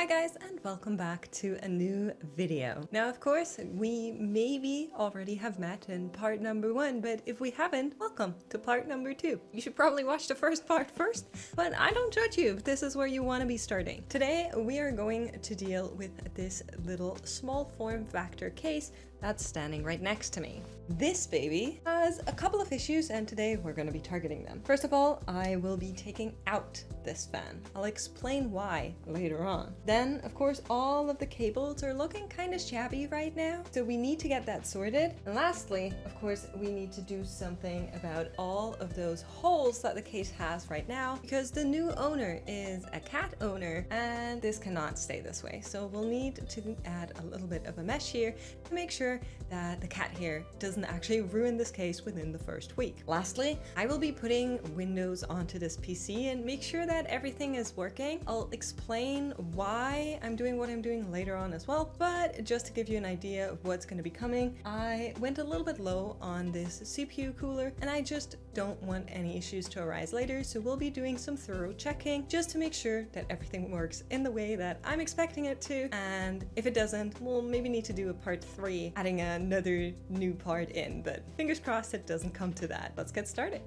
Hi guys, and welcome back to a new video. Now of course, we maybe already have met in part number 1, but if we haven't, welcome to part number 2. You should probably watch the first part first, but I don't judge you if this is where you want to be starting. Today we are going to deal with this little small form factor case that's standing right next to me. This baby has a couple of issues and today we're going to be targeting them. First of all, I will be taking out this fan. I'll explain why later on. Then, of course, all of the cables are looking kind of shabby right now, so we need to get that sorted. And lastly, of course, we need to do something about all of those holes that the case has right now, because the new owner is a cat owner and this cannot stay this way. So we'll need to add a little bit of a mesh here to make sure that the cat here doesn't actually ruin this case within the first week. Lastly, I will be putting Windows onto this PC and make sure that everything is working. I'll explain why I'm doing what I'm doing later on as well, but just to give you an idea of what's going to be coming, I went a little bit low on this CPU cooler and I just don't want any issues to arise later, so we'll be doing some thorough checking just to make sure that everything works in the way that I'm expecting it to, and if it doesn't, we'll maybe need to do a part 3, adding another new part in, but fingers crossed it doesn't come to that. Let's get started.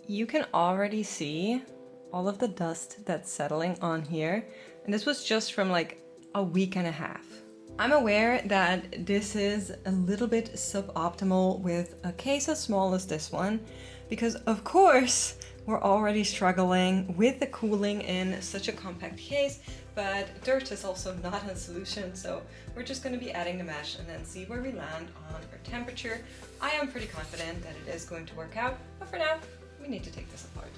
You can already see all of the dust that's settling on here, and this was just from like a week and a half. I'm aware that this is a little bit suboptimal with a case as small as this one, because of course we're already struggling with the cooling in such a compact case, but dirt is also not a solution, so we're just going to be adding the mesh and then see where we land on our temperature. I am pretty confident that it is going to work out, but for now, we need to take this apart.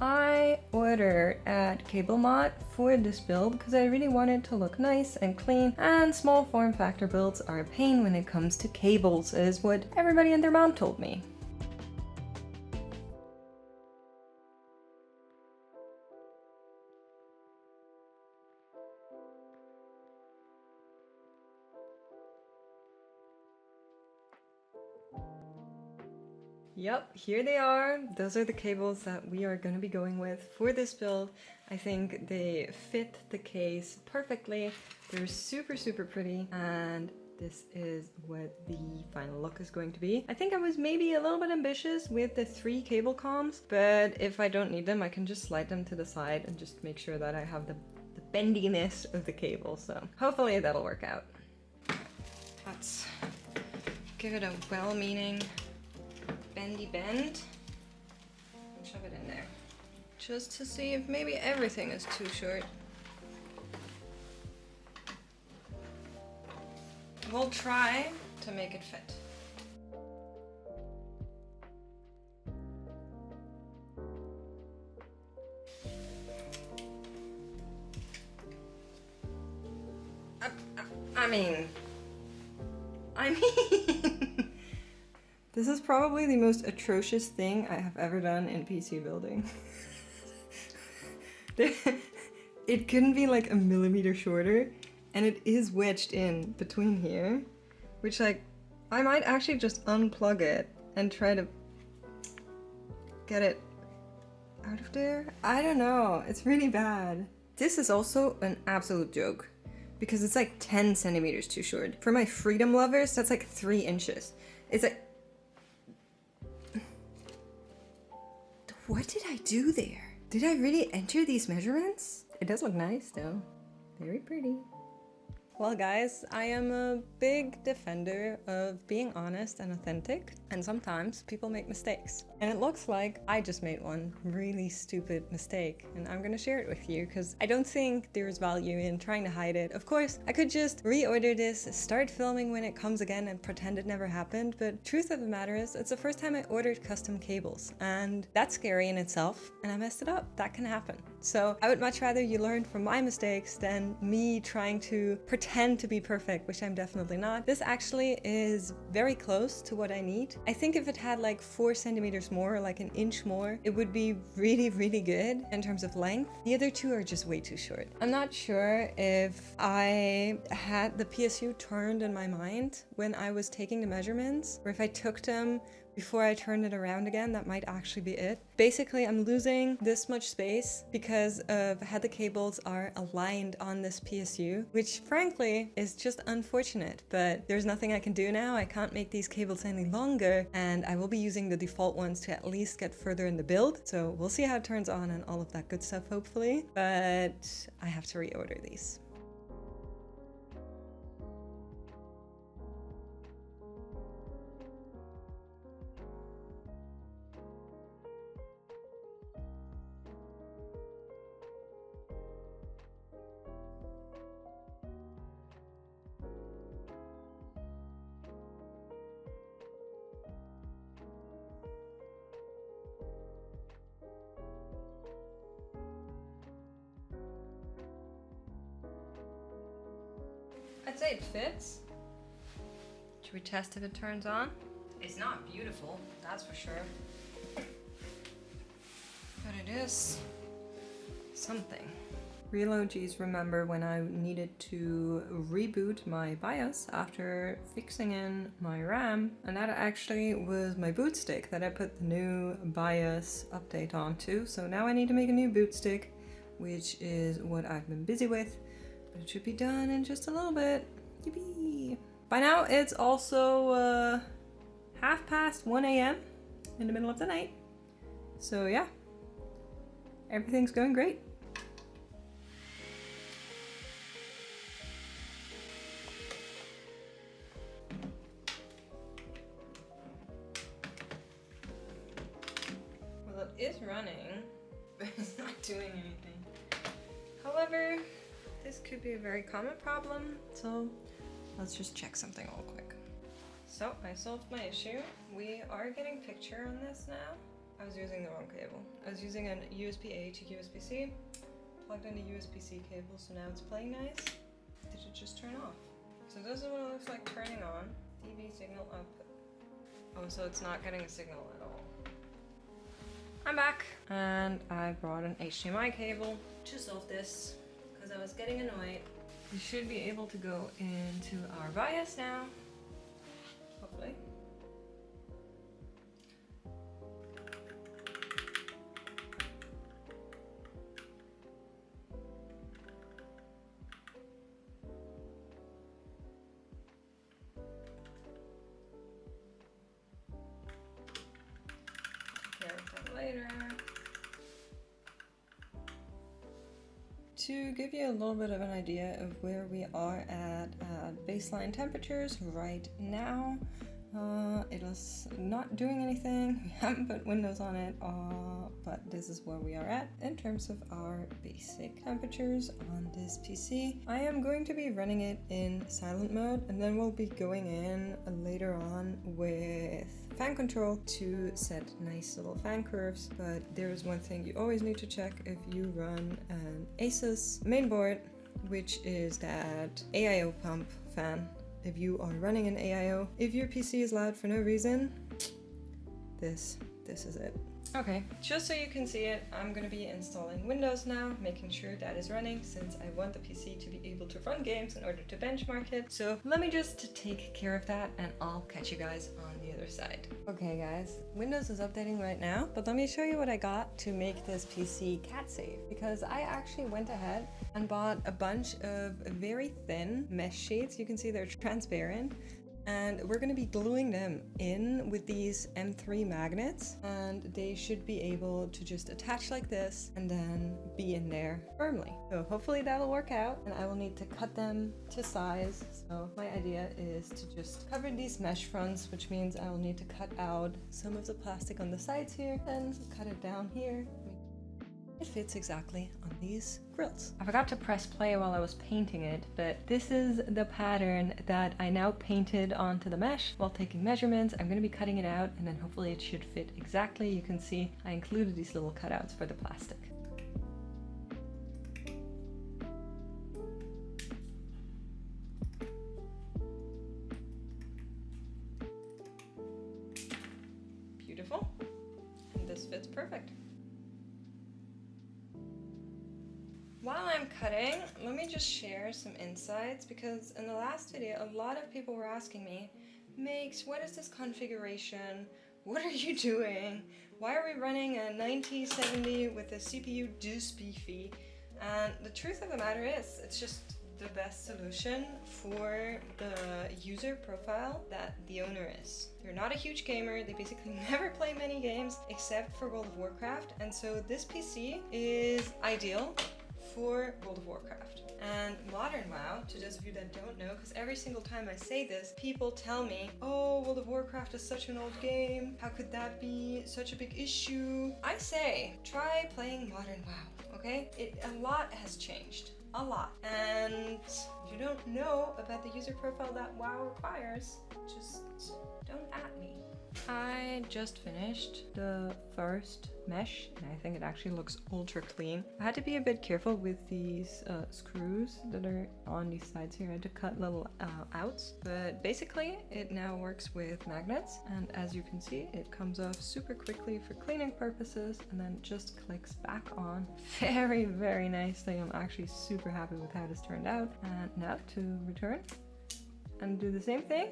I ordered at CableMod for this build because I really want it to look nice and clean, and small form factor builds are a pain when it comes to cables, is what everybody and their mom told me. Yep, here they are. Those are the cables that we are going to be going with for this build. I think they fit the case perfectly. They're super, super pretty, and this is what the final look is going to be. I think I was maybe a little bit ambitious with the 3 cable comms, but if I don't need them, I can just slide them to the side and just make sure that I have the bendiness of the cable. So hopefully that'll work out. Let's give it a well-meaning bendy bend and shove it in there, just to see if maybe everything is too short. We'll try to make it fit. I mean this is probably the most atrocious thing I have ever done in PC building. It couldn't be like a millimeter shorter, and it is wedged in between here, which like, I might actually just unplug it and try to get it out of there. I don't know, it's really bad. This is also an absolute joke, because it's like 10 centimeters too short. For my freedom lovers, that's like 3 inches. It's like, what did I do there? Did I really enter these measurements? It does look nice though. Very pretty. Well guys, I am a big defender of being honest and authentic, and sometimes people make mistakes. And it looks like I just made one really stupid mistake, and I'm gonna share it with you because I don't think there's value in trying to hide it. Of course, I could just reorder this, start filming when it comes again and pretend it never happened, but truth of the matter is, it's the first time I ordered custom cables, and that's scary in itself, and I messed it up. That can happen. So I would much rather you learn from my mistakes than me trying to pretend pretend to be perfect, which I'm definitely not. This actually is very close to what I need. I think if it had like 4 centimeters more, or like an inch more, it would be really, really good in terms of length. The other two are just way too short. I'm not sure if I had the PSU turned in my mind when I was taking the measurements, or if I took them before I turned it around again. That might actually be it. Basically, I'm losing this much space because of how the cables are aligned on this PSU, which frankly is just unfortunate, but there's nothing I can do now. I can't make these cables any longer, and I will be using the default ones to at least get further in the build. So we'll see how it turns on and all of that good stuff, hopefully, but I have to reorder these. I'd say it fits. Should we test if it turns on? It's not beautiful, that's for sure. But it is something. Real OGs remember when I needed to reboot my BIOS after fixing in my RAM, and that actually was my boot stick that I put the new BIOS update onto. So now I need to make a new boot stick, which is what I've been busy with. But it should be done in just a little bit. Yippee! By now it's also 1:30 a.m. in the middle of the night. So yeah, everything's going great. Well, it is running, but it's not doing anything. However, this could be a very common problem, so let's just check something real quick. So I solved my issue. We are getting picture on this now. I was using the wrong cable. I was using a USB-A to USB-C, plugged in a USB-C cable, so now it's playing nice. Did it just turn off? So this is what it looks like turning on. TV signal output. Oh, so it's not getting a signal at all. I'm back, and I brought an HDMI cable to solve this, because I was getting annoyed. We should be able to go into our BIOS now, hopefully. Take care of that later. To give you a little bit of an idea of where we are at baseline temperatures right now, it is not doing anything. We haven't put Windows on it, but this is where we are at in terms of our basic temperatures on this PC. I am going to be running it in silent mode, and then we'll be going in later on with fan control to set nice little fan curves. But there is one thing you always need to check if you run an Asus mainboard, which is that AIO pump fan. If you are running an AIO, if your PC is loud for no reason, this is it. Okay, just so you can see it, I'm going to be installing Windows now, making sure that is running, since I want the PC to be able to run games in order to benchmark it. So let me just take care of that, and I'll catch you guys on the other side. Okay guys, Windows is updating right now, but let me show you what I got to make this PC cat safe, because I actually went ahead and bought a bunch of very thin mesh sheets. You can see they're transparent. And we're going to be gluing them in with these M3 magnets, and they should be able to just attach like this and then be in there firmly. So hopefully that'll work out, and I will need to cut them to size. So my idea is to just cover these mesh fronts, which means I will need to cut out some of the plastic on the sides here, then cut it down here. It fits exactly on these grills. I forgot to press play while I was painting it, but this is the pattern that I now painted onto the mesh while taking measurements. I'm going to be cutting it out, and then hopefully it should fit exactly. You can see I included these little cutouts for the plastic. Beautiful. And this fits perfect. While I'm cutting, let me just share some insights, because in the last video, a lot of people were asking me, Makes, what is this configuration? What are you doing? Why are we running a 9070 with a CPU this beefy? And the truth of the matter is, it's just the best solution for the user profile that the owner is. They're not a huge gamer, they basically never play many games except for World of Warcraft, and so this PC is ideal for World of Warcraft. And Modern WoW, to those of you that don't know, because every single time I say this, people tell me, oh, World of Warcraft is such an old game, how could that be such a big issue? I say, try playing Modern WoW, okay? A lot has changed. A lot. And if you don't know about the user profile that WoW requires, just don't at me. I just finished the first mesh, and I think it actually looks ultra clean. I had to be a bit careful with these screws that are on these sides here. I had to cut little outs, but basically it now works with magnets, and as you can see, it comes off super quickly for cleaning purposes and then just clicks back on very, very nicely. I'm actually super happy with how this turned out. And now to return and do the same thing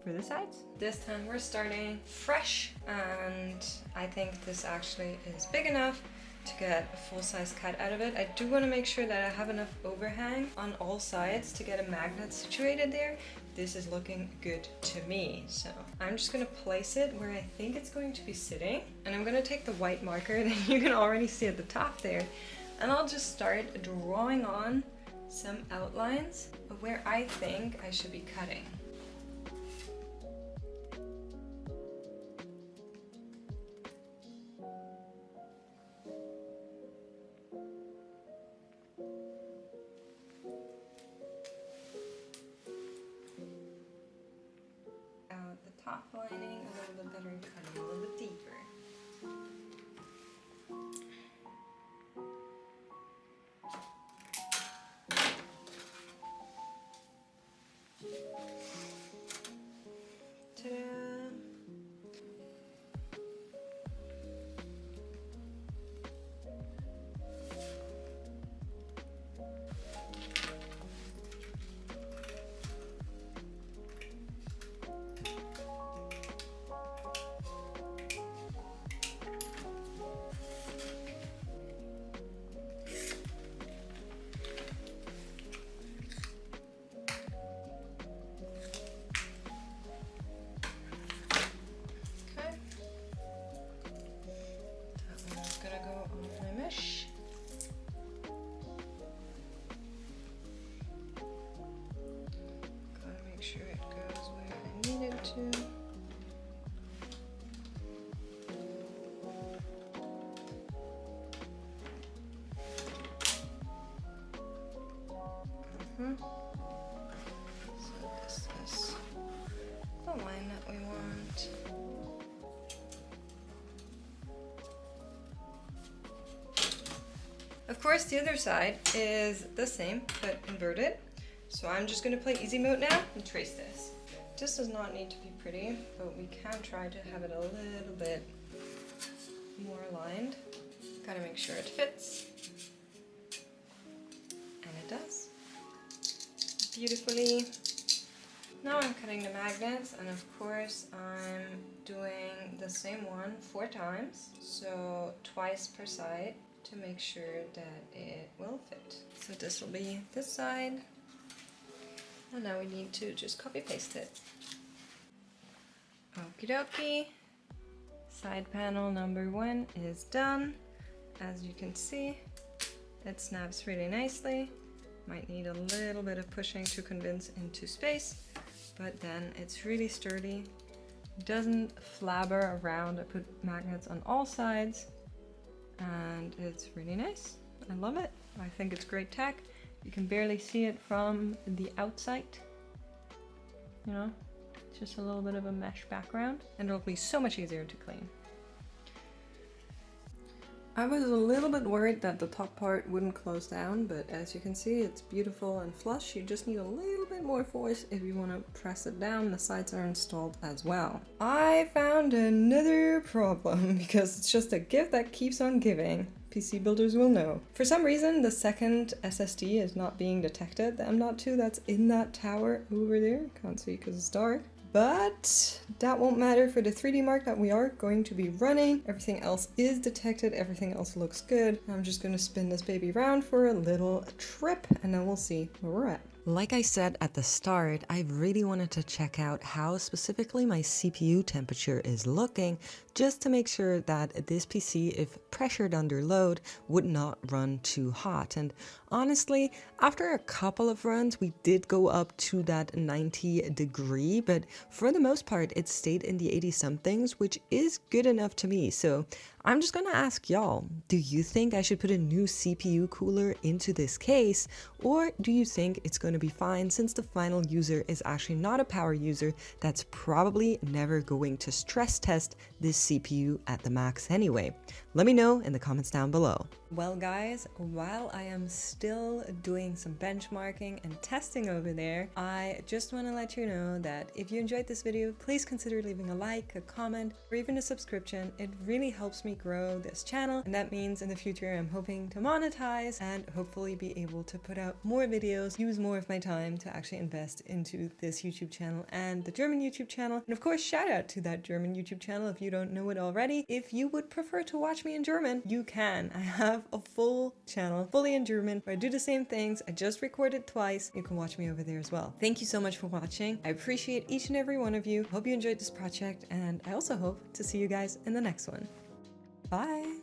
for the sides. This time we're starting fresh, and I think this actually is big enough to get a full-size cut out of it. I do want to make sure that I have enough overhang on all sides to get a magnet situated there. This is looking good to me, so I'm just going to place it where I think it's going to be sitting, and I'm going to take the white marker that you can already see at the top there, and I'll just start drawing on some outlines of where I think I should be cutting. Top lining a little bit better and cutting a little bit deeper. Ta-da! Sure it goes where I need it to. So this is the line that we want. Of course, the other side is the same, but inverted. So I'm just going to play easy mode now and trace this. This does not need to be pretty, but we can try to have it a little bit more aligned. Gotta make sure it fits. And it does. Beautifully. Now I'm cutting the magnets, and of course I'm doing the same one 4 times, so twice per side to make sure that it will fit. So this will be this side. And now we need to just copy paste it. Okie dokie. Side panel number 1 is done. As you can see, it snaps really nicely. Might need a little bit of pushing to condense into space, but then it's really sturdy. Doesn't flabber around. I put magnets on all sides, and it's really nice. I love it. I think it's great tech. You can barely see it from the outside. You know, it's just a little bit of a mesh background, and it'll be so much easier to clean. I was a little bit worried that the top part wouldn't close down, but as you can see, it's beautiful and flush. You just need a little bit more force if you want to press it down. The sides are installed as well. I found another problem because it's just a gift that keeps on giving. PC builders will know. For some reason, the second SSD is not being detected. The M.2 that's in that tower over there. Can't see because it's dark. But that won't matter for the 3D Mark that we are going to be running. Everything else is detected, everything else looks good. I'm just gonna spin this baby around for a little trip and then we'll see where we're at. Like I said at the start, I really wanted to check out how specifically my CPU temperature is looking, just to make sure that this PC, if pressured under load, would not run too hot. And honestly, after a couple of runs, we did go up to that 90 degree, but for the most part, it stayed in the 80 somethings, which is good enough to me. So I'm just gonna ask y'all, do you think I should put a new CPU cooler into this case, or do you think it's gonna be fine since the final user is actually not a power user that's probably never going to stress test this CPU at the max anyway? Let me know in the comments down below. Well guys, while I am still doing some benchmarking and testing over there, I just want to let you know that if you enjoyed this video, please consider leaving a like, a comment, or even a subscription. It really helps me grow this channel, and that means in the future I'm hoping to monetize and hopefully be able to put out more videos, use more of my time to actually invest into this YouTube channel and the German YouTube channel. And of course, shout out to that German YouTube channel if you don't know it already. If you would prefer to watch me in German, you can. I have a full channel fully in German where I do the same things. I just recorded twice. You can watch me over there as well. Thank you so much for watching. I appreciate each and every one of you. Hope you enjoyed this project, and I also hope to see you guys in the next one. Bye!